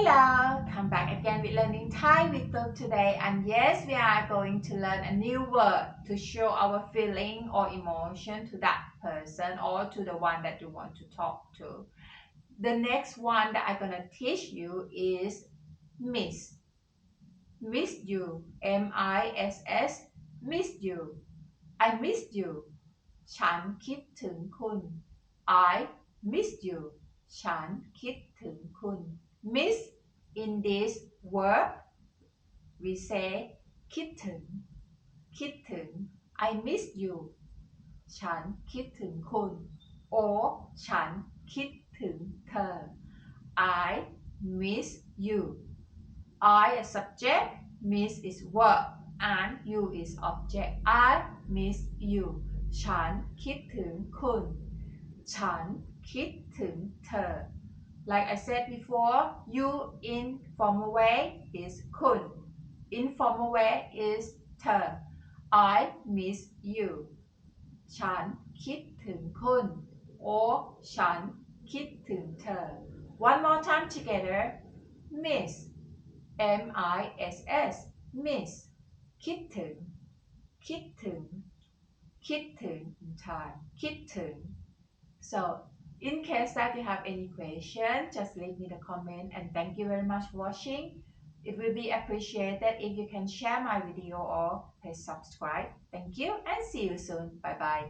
Hello, come back again with Learning Thai with Talk today, and yes, we are going to learn a new word to show our feeling or emotion to that person or to the one that you want to talk to. The next one that I'm going to teach you is miss. Miss you. M-I-S-S. Miss you. I miss you. ฉันคิดถึงคุณ I miss you. ฉันคิดถึงคุณ Miss in this word we say คิดถึงคิดถึง I miss you ฉันคิดถึงคุณ or ฉันคิดถึงเธอ I miss you I is subject miss is verb and you is object I miss you ฉันคิดถึงคุณฉันคิดถึงเธอ Like I said before, you in formal way is คุณ informal way is เธอ I miss you ฉันคิดถึงคุณ or ฉันคิดถึงเธอ One more time together. Miss. M-I-S-S. Miss. คิดถึงคิดถึงคิดถึง in Thai คิดถึง So, in case that you have any question, just leave me the comment and thank you very much for watching. It will be appreciated if you can share my video or press subscribe. Thank you and see you soon. Bye bye.